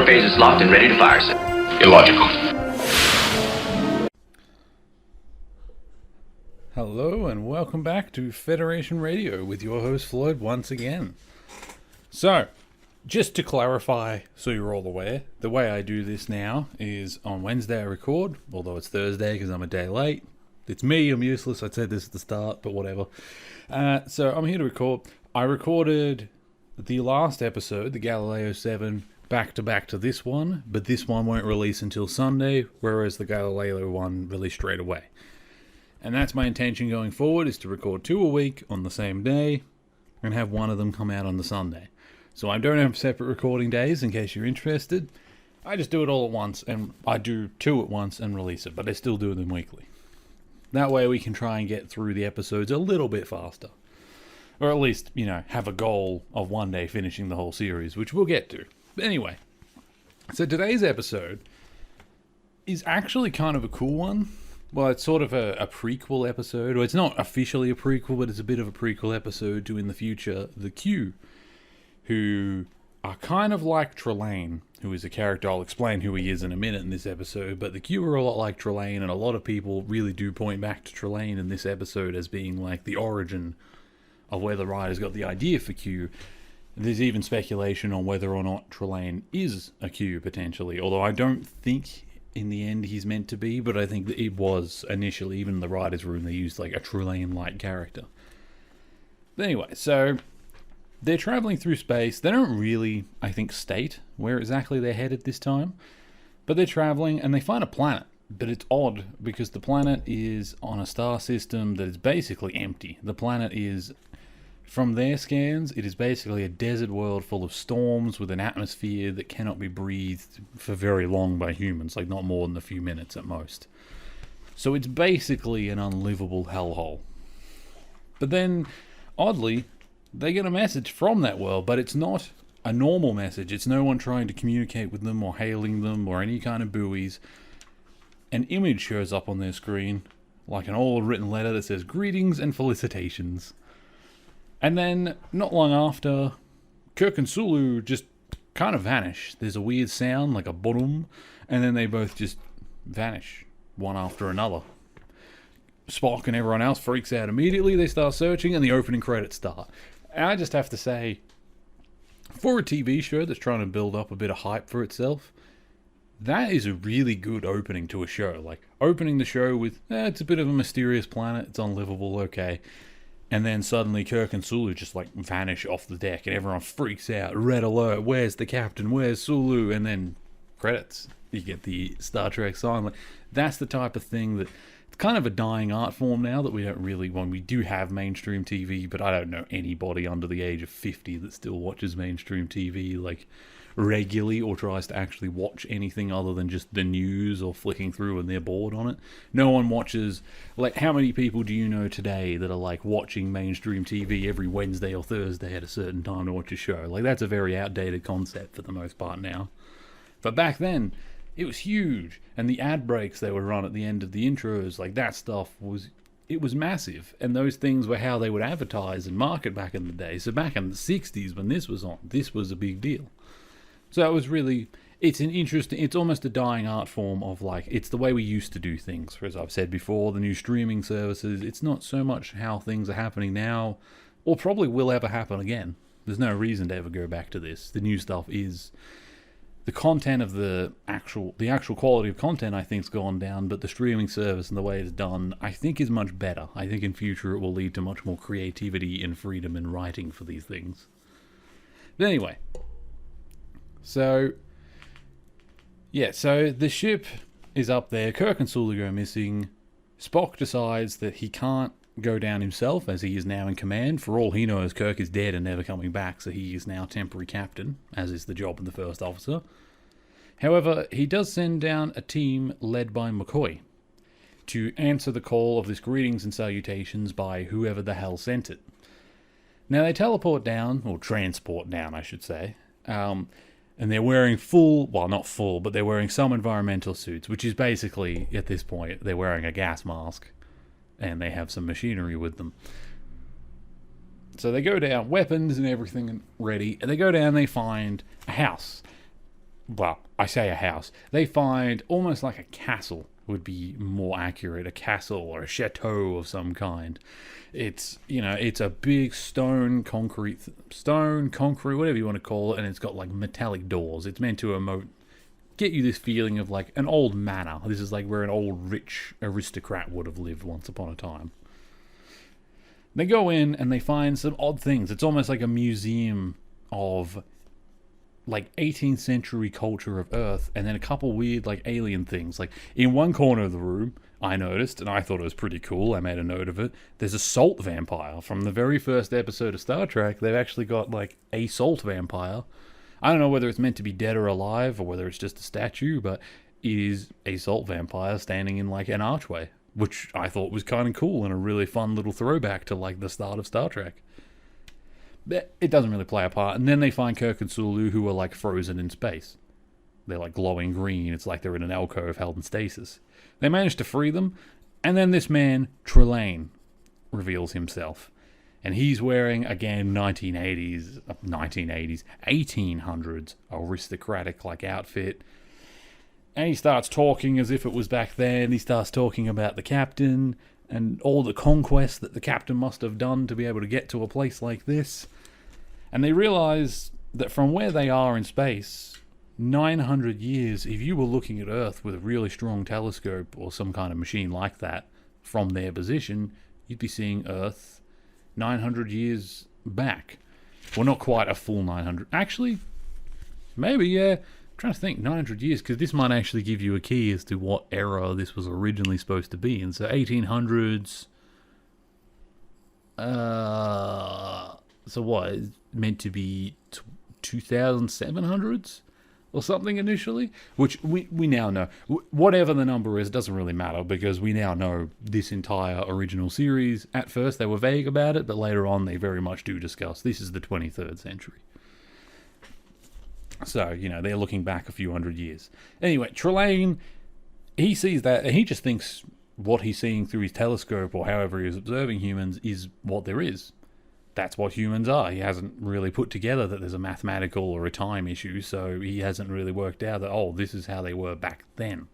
phase is locked and ready to fire, sir. Illogical. Hello and welcome back to Federation Radio with your host Floyd once again. So, just to clarify so you're all aware, the way I do this now is on Wednesday I record, although it's Thursday because I'm a day late. It's me, I'm useless, I said this at the start, but whatever. So I'm here to record. I recorded the last episode, the Galileo 7, back to this one, but this one won't release until Sunday, whereas the Galileo one released straight away. And that's my intention going forward, is to record 2 a week on the same day, and have one of them come out on the Sunday. So I don't have separate recording days, in case you're interested. I just do it all at once, and I do 2 at once and release it, but I still do them weekly. That way we can try and get through the episodes a little bit faster. Or at least, have a goal of one day finishing the whole series, which we'll get to. But anyway, so today's episode is actually kind of a cool one. Well, it's sort of a prequel episode, or it's not officially a prequel, but it's a bit of a prequel episode to, in the future, the Q, who are kind of like Trelane, who is a character. I'll explain who he is in a minute in this episode, but the Q are a lot like Trelane, and a lot of people really do point back to Trelane in this episode as being like the origin of where the writers got the idea for Q. There's even speculation on whether or not Trelane is a Q, potentially, although I don't think in the end he's meant to be, but I think that it was initially, even in the writer's room, they used like a Trelane-like character. But anyway, so they're traveling through space. They don't really, I think, state where exactly they're headed this time, but they're traveling and they find a planet. But it's odd because the planet is on a star system that is basically empty. The planet is, from their scans, it is basically a desert world full of storms with an atmosphere that cannot be breathed for very long by humans, like not more than a few minutes at most. So it's basically an unlivable hellhole. But then, oddly, they get a message from that world, but it's not a normal message. It's no one trying to communicate with them or hailing them or any kind of buoys. An image shows up on their screen, like an old written letter that says, "Greetings and felicitations." And then, not long after, Kirk and Sulu just kind of vanish. There's a weird sound, like a boom, and then they both just vanish, one after another. Spock and everyone else freaks out immediately. They start searching, and the opening credits start. And I just have to say, for a TV show that's trying to build up a bit of hype for itself, that is a really good opening to a show. Like, opening the show with, it's a bit of a mysterious planet, it's unlivable, okay. And then suddenly Kirk and Sulu just like vanish off the deck and everyone freaks out. Red alert, where's the captain, where's Sulu? And then credits. You get the Star Trek sign. Like, that's the type of thing that, it's kind of a dying art form now that we don't really, when we do have mainstream TV, but I don't know anybody under the age of 50 that still watches mainstream TV like regularly or tries to actually watch anything other than just the news or flicking through and they're bored on it. No one watches, like, how many people do you know today that are like watching mainstream TV every Wednesday or Thursday at a certain time to watch a show? Like, that's a very outdated concept for the most part now. But back then, it was huge, and the ad breaks they would run at the end of the intros, like, that stuff was, it was massive, and those things were how they would advertise and market back in the day. So back in the 60s when this was on, this was a big deal. So it was really, it's an interesting, it's almost a dying art form of like, it's the way we used to do things. As I've said before, the new streaming services, it's not so much how things are happening now, or probably will ever happen again. There's no reason to ever go back to this. The new stuff is, the content of the actual quality of content I think's gone down, but the streaming service and the way it's done, I think is much better. I think in future it will lead to much more creativity and freedom in writing for these things. But anyway, So the ship is up there. Kirk and Sulu go missing. Spock decides that he can't go down himself, as he is now in command. For all he knows, Kirk is dead and never coming back, so he is now temporary captain, as is the job of the first officer. However, he does send down a team led by McCoy to answer the call of this greetings and salutations by whoever the hell sent it. Now they teleport down, or transport down, I should say, and they're wearing not full, but they're wearing some environmental suits, which is basically, at this point, they're wearing a gas mask, and they have some machinery with them. So they go down, weapons and everything ready, and they go down, they find a house. well, I say a house. They find almost like a castle would be more accurate, a castle or a chateau of some kind. It's, it's a big concrete, whatever you want to call it, and it's got like metallic doors. It's meant to get you this feeling of like an old manor. This is like where an old rich aristocrat would have lived once upon a time. They go in and they find some odd things. It's almost like a museum of like 18th century culture of Earth, and then a couple weird like alien things. Like in one corner of the room, I noticed, and I thought it was pretty cool, I made a note of it, there's a salt vampire. From the very first episode of Star Trek, they've actually got like a salt vampire. I don't know whether it's meant to be dead or alive, or whether it's just a statue, but it is a salt vampire standing in like an archway, which I thought was kind of cool and a really fun little throwback to like the start of Star Trek. But it doesn't really play a part. And then they find Kirk and Sulu, who are like frozen in space. They're like glowing green. It's like they're in an alcove held in stasis. They manage to free them, and then this man, Trelane, reveals himself. And he's wearing, again, 1800s aristocratic like outfit. And he starts talking as if it was back then. He starts talking about the captain and all the conquests that the captain must have done to be able to get to a place like this. And they realize that from where they are in space, 900 years, if you were looking at Earth with a really strong telescope or some kind of machine like that from their position, you'd be seeing Earth 900 years back. Well, not quite a full 900. Actually, maybe, yeah. I'm trying to think, 900 years, because this might actually give you a key as to what era this was originally supposed to be in. So 1800s. So what? It's meant to be 2700s? Or something initially, which we now know. Whatever the number is, it doesn't really matter, because we now know this entire original series. At first they were vague about it, but later on they very much do discuss this is the 23rd century. So, they're looking back a few hundred years. Anyway, Trelane, he sees that, and he just thinks what he's seeing through his telescope, or however he's observing humans, is what there is. That's what humans are. He hasn't really put together that there's a mathematical or a time issue, so he hasn't really worked out that, this is how they were back then.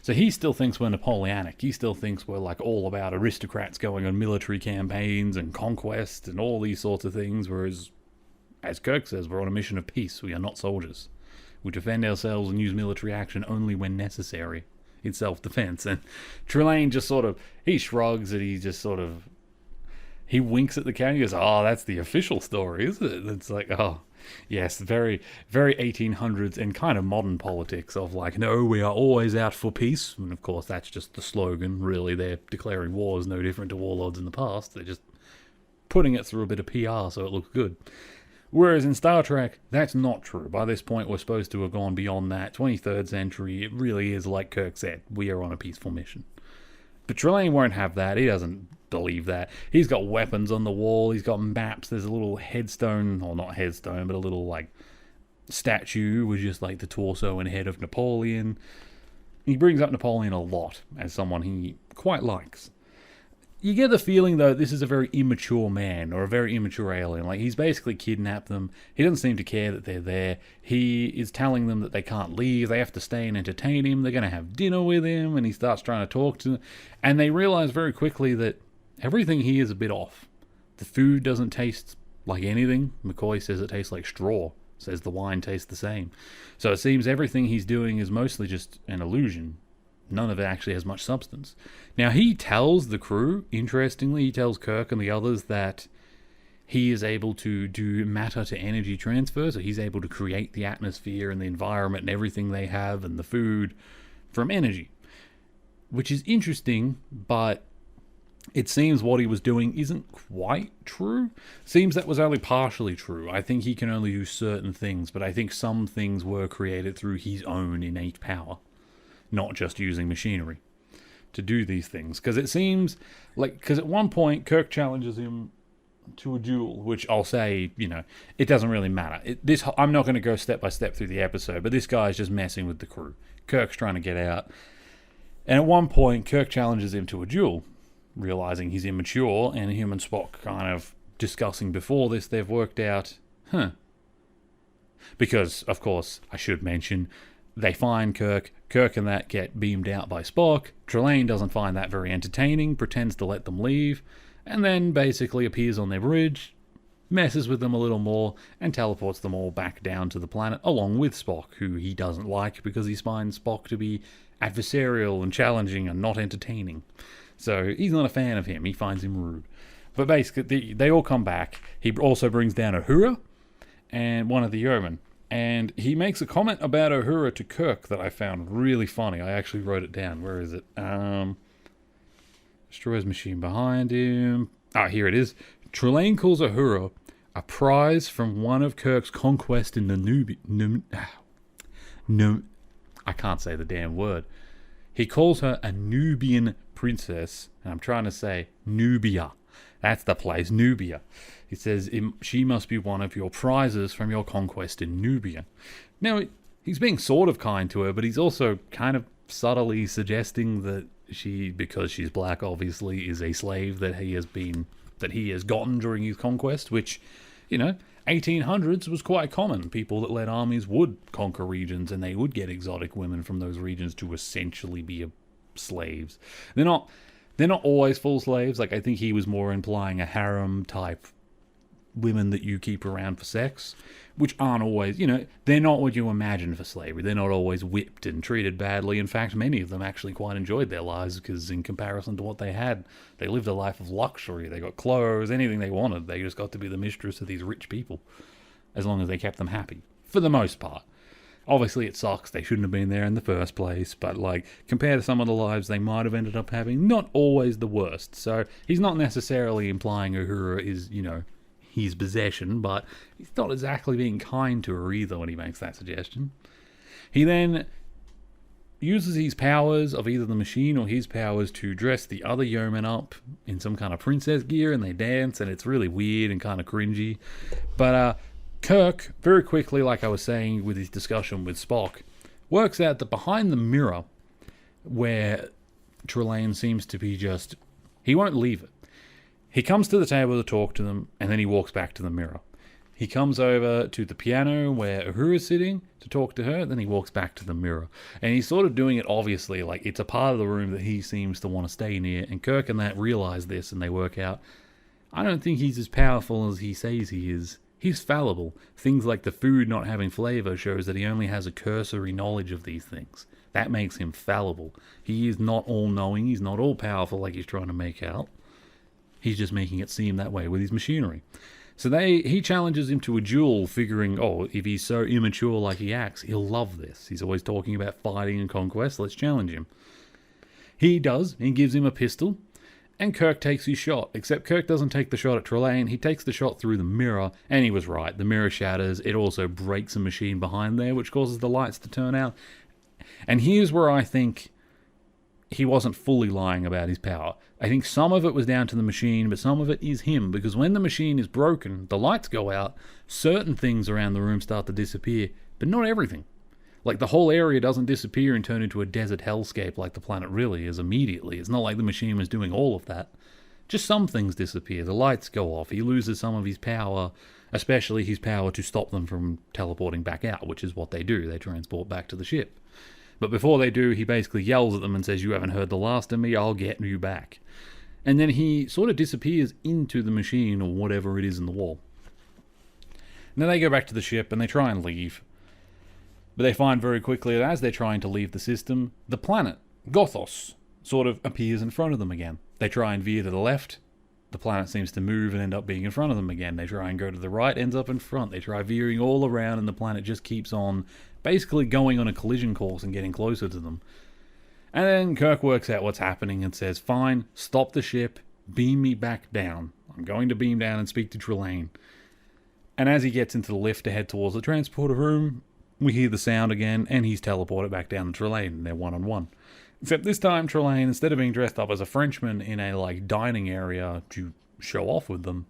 So he still thinks we're Napoleonic. He still thinks we're like all about aristocrats going on military campaigns and conquest and all these sorts of things, whereas, as Kirk says, we're on a mission of peace. We are not soldiers. We defend ourselves and use military action only when necessary in self-defense. And Trelane just he shrugs and he just he winks at the camera. He goes, that's the official story, isn't it? It's like, yes, very, very 1800s and kind of modern politics of like, no, we are always out for peace. And of course, that's just the slogan. Really, they're declaring war is no different to warlords in the past. They're just putting it through a bit of PR so it looks good. Whereas in Star Trek, that's not true. By this point, we're supposed to have gone beyond that. 23rd century, it really is like Kirk said. We are on a peaceful mission. But Trelane won't have that. He doesn't believe that. He's got weapons on the wall. He's got maps. There's a little headstone, or not headstone, but a little like statue with just like the torso and head of Napoleon. He brings up Napoleon a lot as someone he quite likes. You get the feeling, though, this is a very immature man or a very immature alien. Like, he's basically kidnapped them. He doesn't seem to care that they're there. He is telling them that they can't leave. They have to stay and entertain him. They're going to have dinner with him, and he starts trying to talk to them. And they realize very quickly that everything here is a bit off. The food doesn't taste like anything. McCoy says it tastes like straw. Says the wine tastes the same. So it seems everything he's doing is mostly just an illusion. None of it actually has much substance. Now, he tells the crew, interestingly, he tells Kirk and the others that he is able to do matter-to-energy transfer, so he's able to create the atmosphere and the environment and everything they have and the food from energy. Which is interesting, but it seems what he was doing isn't quite true. Seems that was only partially true. I think he can only do certain things, but I think some things were created through his own innate power. Not just using machinery to do these things. Because it seems like, because at one point Kirk challenges him to a duel, which I'll say, it doesn't really matter. I'm not going to go step by step through the episode, but this guy's just messing with the crew. Kirk's trying to get out. And at one point, Kirk challenges him to a duel, realizing he's immature, and him and Spock kind of discussing before this, they've worked out, Because, of course, I should mention, they find Kirk. Kirk and that get beamed out by Spock. Trelane doesn't find that very entertaining, pretends to let them leave, and then basically appears on their bridge, messes with them a little more, and teleports them all back down to the planet, along with Spock, who he doesn't like because he finds Spock to be adversarial and challenging and not entertaining. So he's not a fan of him. He finds him rude. But basically, they all come back. He also brings down Uhura and one of the yeomen. And he makes a comment about Uhura to Kirk that I found really funny. I actually wrote it down. Where is it? Destroys machine behind him. Here it is. Trelane calls Uhura a prize from one of Kirk's conquests in the I can't say the damn word. He calls her a Nubian princess, and I'm trying to say Nubia. That's the place, Nubia. He says she must be one of your prizes from your conquest in Nubia. Now, he's being sort of kind to her, but he's also kind of subtly suggesting that she, because she's black, obviously, is a slave that he has gotten during his conquest, which, 1800s was quite common. People that led armies would conquer regions, and they would get exotic women from those regions to essentially be slaves. They're not always full slaves. Like, I think he was more implying a harem type women that you keep around for sex, which aren't always, they're not what you imagine for slavery. They're not always whipped and treated badly. In fact, many of them actually quite enjoyed their lives because in comparison to what they had, they lived a life of luxury. They got clothes, anything they wanted. They just got to be the mistress of these rich people as long as they kept them happy, for the most part. Obviously, it sucks. They shouldn't have been there in the first place, but compared to some of the lives they might have ended up having, not always the worst. So he's not necessarily implying Uhura is, his possession, but he's not exactly being kind to her either when he makes that suggestion. He then uses his powers of either the machine or his powers to dress the other yeomen up in some kind of princess gear, and they dance, and it's really weird and kind of cringy. But Kirk, very quickly, like I was saying with his discussion with Spock, works out that behind the mirror, where Trelane seems to be he won't leave it. He comes to the table to talk to them, and then he walks back to the mirror. He comes over to the piano where Uhura's sitting to talk to her, then he walks back to the mirror. And he's sort of doing it obviously, like it's a part of the room that he seems to want to stay near, and Kirk and that realize this, and they work out, I don't think he's as powerful as he says he is. He's fallible. Things like the food not having flavor shows that he only has a cursory knowledge of these things. That makes him fallible. He is not all-knowing, he's not all-powerful like he's trying to make out. He's just making it seem that way with his machinery. So he challenges him to a duel, figuring, if he's so immature like he acts, he'll love this. He's always talking about fighting and conquest, let's challenge him. He does. He gives him a pistol, and Kirk takes his shot. Except Kirk doesn't take the shot at Trelane, he takes the shot through the mirror, and he was right. The mirror shatters, it also breaks a machine behind there, which causes the lights to turn out. And here's where I think he wasn't fully lying about his power. I think some of it was down to the machine, but some of it is him, because when the machine is broken, the lights go out, certain things around the room start to disappear, but not everything. Like, the whole area doesn't disappear and turn into a desert hellscape like the planet really is immediately. It's not like the machine was doing all of that. Just some things disappear, the lights go off, he loses some of his power, especially his power to stop them from teleporting back out, which is what they do, they transport back to the ship. But before they do, he basically yells at them and says, you haven't heard the last of me, I'll get you back. And then he sort of disappears into the machine or whatever it is in the wall. And then they go back to the ship and they try and leave. But they find very quickly that as they're trying to leave the system, the planet, Gothos, sort of appears in front of them again. They try and veer to the left. The planet seems to move and end up being in front of them again. They try and go to the right, ends up in front. They try veering all around and the planet just keeps on basically going on a collision course and getting closer to them. And then Kirk works out what's happening and says, fine, stop the ship, beam me back down. I'm going to beam down and speak to Trelane. And as he gets into the lift to head towards the transporter room, we hear the sound again, and he's teleported back down to Trelane, and they're one-on-one. Except this time, Trelane, instead of being dressed up as a Frenchman in a, dining area to show off with them,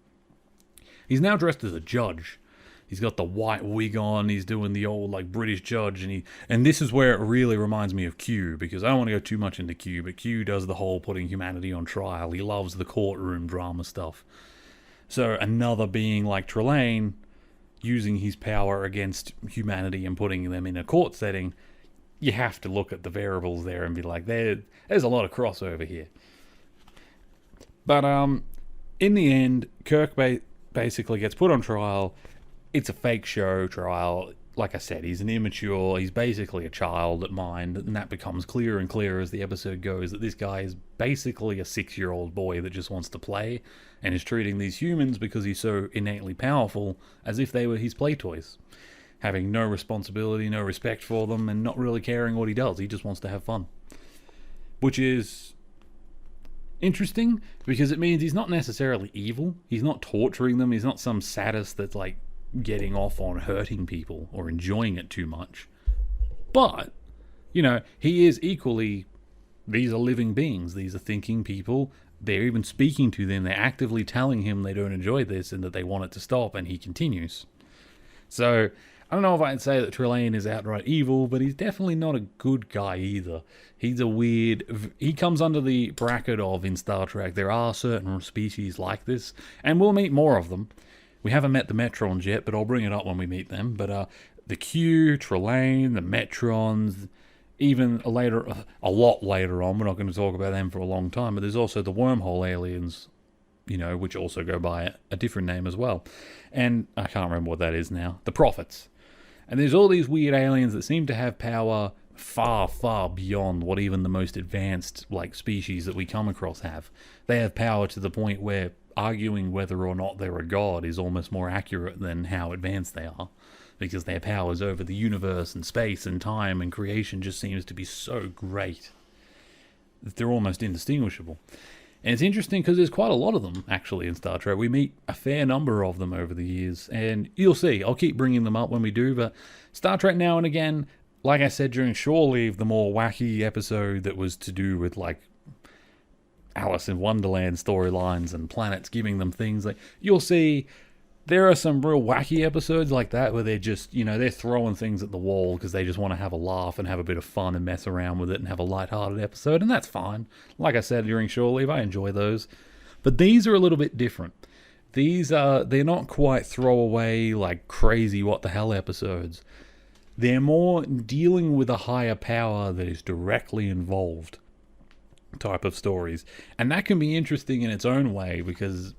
he's now dressed as a judge. He's got the white wig on, he's doing the old, British judge, and this is where it really reminds me of Q, because I don't want to go too much into Q, but Q does the whole putting humanity on trial. He loves the courtroom drama stuff. So another being like Trelane using his power against humanity and putting them in a court setting, you have to look at the variables there and be like, there's a lot of crossover here. But in the end, Kirk basically gets put on trial. It's a fake show trial. Like I said, he's an immature, he's basically a child at mind, and that becomes clearer and clearer as the episode goes, that this guy is basically a 6-year-old boy that just wants to play, and is treating these humans, because he's so innately powerful, as if they were his play toys. Having no responsibility, no respect for them, and not really caring what he does. He just wants to have fun. Which is interesting, because it means he's not necessarily evil. He's not torturing them. He's not some sadist that's like getting off on hurting people or enjoying it too much. But, you know, he is equally, these are living beings. These are thinking people. They're even speaking to them. They're actively telling him they don't enjoy this and that they want it to stop, and he continues. So, I don't know if I'd say that Trelane is outright evil, but he's definitely not a good guy either. He's a weird... He comes under the bracket of, in Star Trek, there are certain species like this, and we'll meet more of them. We haven't met the Metrons yet, but I'll bring it up when we meet them. But the Q, Trelane, the Metrons, even a lot later on, we're not going to talk about them for a long time, but there's also the wormhole aliens, you know, which also go by a different name as well. And I can't remember what that is now. The Prophets. And there's all these weird aliens that seem to have power far, far beyond what even the most advanced, like, species that we come across have. They have power to the point where arguing whether or not they're a god is almost more accurate than how advanced they are, because their powers over the universe and space and time and creation just seems to be so great that they're almost indistinguishable. And it's interesting because there's quite a lot of them, actually, in Star Trek. We meet a fair number of them over the years, and you'll see, I'll keep bringing them up when we do, but Star Trek now and again, like I said during Shore Leave, the more wacky episode that was to do with, like, Alice in Wonderland storylines and planets giving them things, like, you'll see there are some real wacky episodes like that where they're just, you know, they're throwing things at the wall because they just want to have a laugh and have a bit of fun and mess around with it and have a lighthearted episode, and that's fine. Like I said during Shore Leave, I enjoy those. But these are a little bit different. These are, they're not quite throwaway, like, crazy what the hell episodes. They're more dealing with a higher power that is directly involved type of stories. And that can be interesting in its own way because,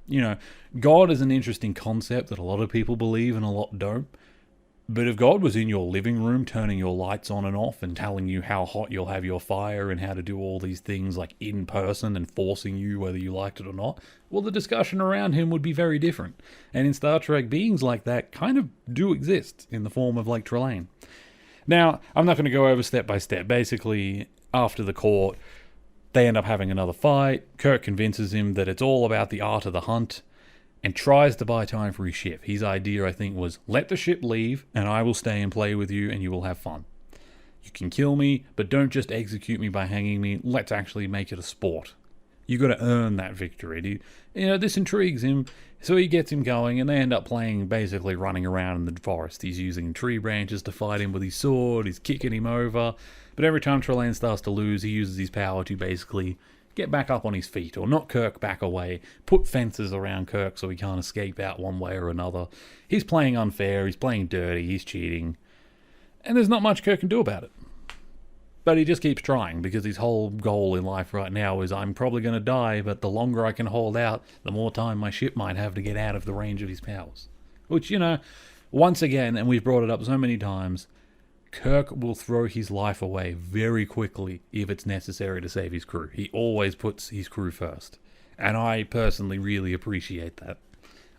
you know, God is an interesting concept that a lot of people believe and a lot don't. But if God was in your living room turning your lights on and off and telling you how hot you'll have your fire and how to do all these things like in person and forcing you whether you liked it or not, well, the discussion around him would be very different. And in Star Trek, beings like that kind of do exist in the form of like Trelane. Now, I'm not going to go over step by step. Basically, after the court, they end up having another fight. Kirk convinces him that it's all about the art of the hunt and tries to buy time for his ship. His idea, I think, was let the ship leave and I will stay and play with you and you will have fun. You can kill me, but don't just execute me by hanging me. Let's actually make it a sport. You got to earn that victory. You know, this intrigues him, so he gets him going, and they end up playing, basically running around in the forest. He's using tree branches to fight him with his sword. He's kicking him over. But every time Trelane starts to lose, he uses his power to basically get back up on his feet, or knock Kirk back away, put fences around Kirk so he can't escape out one way or another. He's playing unfair, he's playing dirty, he's cheating. And there's not much Kirk can do about it. But he just keeps trying, because his whole goal in life right now is I'm probably going to die, but the longer I can hold out, the more time my ship might have to get out of the range of his powers. Which, you know, once again, and we've brought it up so many times, Kirk will throw his life away very quickly if it's necessary to save his crew. He always puts his crew first. And I personally really appreciate that.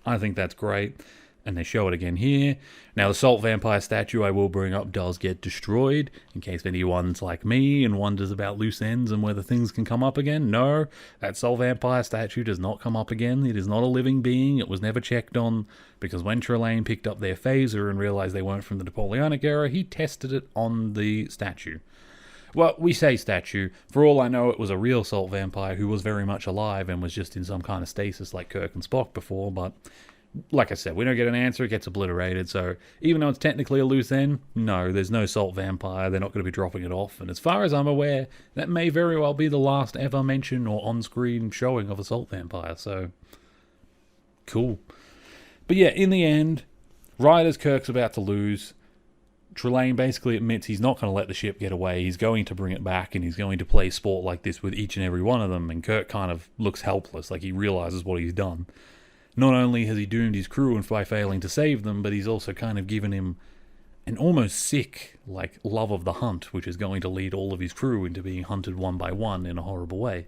I think that's great. And they show it again here. Now, the Salt Vampire statue I will bring up does get destroyed, in case anyone's like me and wonders about loose ends and whether things can come up again. No, that Salt Vampire statue does not come up again. It is not a living being. It was never checked on, because when Trelane picked up their phaser and realized they weren't from the Napoleonic era, he tested it on the statue. Well, we say statue. For all I know, it was a real Salt Vampire who was very much alive and was just in some kind of stasis like Kirk and Spock before, but like I said, we don't get an answer, it gets obliterated, so even though it's technically a loose end, no, there's no Salt Vampire, they're not going to be dropping it off, and as far as I'm aware, that may very well be the last ever mention or on-screen showing of a Salt Vampire, so cool. But yeah, in the end, Right as Kirk's about to lose, Trelane basically admits he's not going to let the ship get away. He's going to bring it back, and he's going to play sport like this with each and every one of them. And Kirk kind of looks helpless, like he realizes what he's done. Not only has he doomed his crew by failing to save them, but he's also kind of given him an almost sick, love of the hunt, which is going to lead all of his crew into being hunted one by one in a horrible way.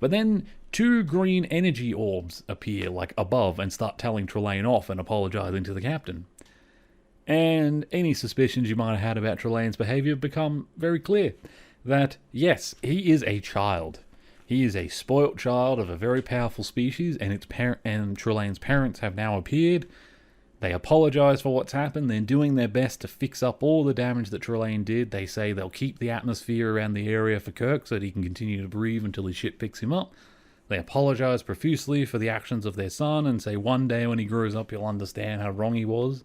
But then 2 green energy orbs appear, above, and start telling Trelane off and apologizing to the captain. And any suspicions you might have had about Trelane's behavior become very clear. That, yes, he is a child. He is a spoilt child of a very powerful species, and Trelane's parents have now appeared. They apologize for what's happened. They're doing their best to fix up all the damage that Trelane did. They say they'll keep the atmosphere around the area for Kirk so that he can continue to breathe until his ship picks him up. They apologize profusely for the actions of their son and say one day when he grows up he'll understand how wrong he was.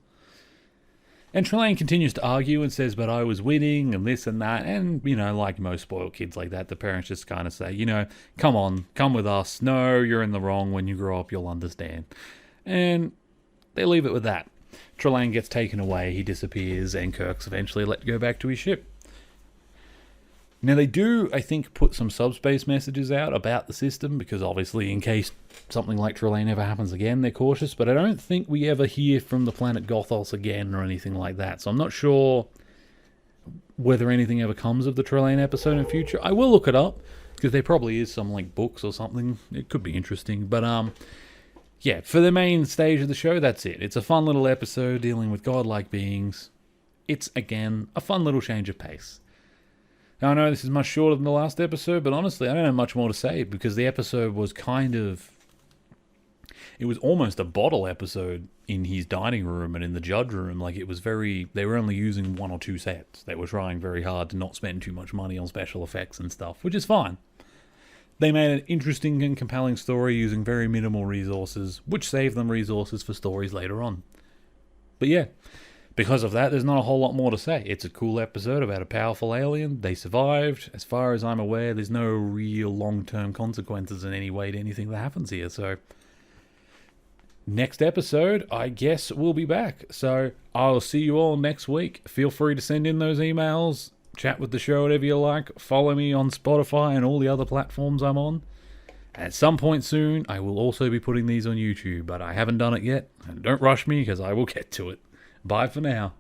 And Trelane continues to argue and says, but I was winning and this and that. And, like most spoiled kids like that, the parents just kind of say, come on, come with us. No, you're in the wrong. When you grow up, you'll understand. And they leave it with that. Trelane gets taken away, he disappears, and Kirk's eventually let go back to his ship. Now they do, I think, put some subspace messages out about the system, because obviously in case something like Trelane ever happens again, they're cautious, but I don't think we ever hear from the planet Gothos again or anything like that, so I'm not sure whether anything ever comes of the Trelane episode in future. I will look it up, because there probably is some books or something. It could be interesting, but yeah, for the main stage of the show, that's it. It's a fun little episode dealing with godlike beings. It's, again, a fun little change of pace. Now, I know this is much shorter than the last episode, but honestly, I don't have much more to say, because the episode was it was almost a bottle episode in his dining room and in the judge room. They were only using 1 or 2 sets. They were trying very hard to not spend too much money on special effects and stuff, which is fine. They made an interesting and compelling story using very minimal resources, which saved them resources for stories later on. But yeah, because of that, there's not a whole lot more to say. It's a cool episode about a powerful alien. They survived. As far as I'm aware, there's no real long-term consequences in any way to anything that happens here. So, next episode, I guess we'll be back. So, I'll see you all next week. Feel free to send in those emails. Chat with the show, whatever you like. Follow me on Spotify and all the other platforms I'm on. At some point soon, I will also be putting these on YouTube, but I haven't done it yet. And don't rush me, because I will get to it. Bye for now.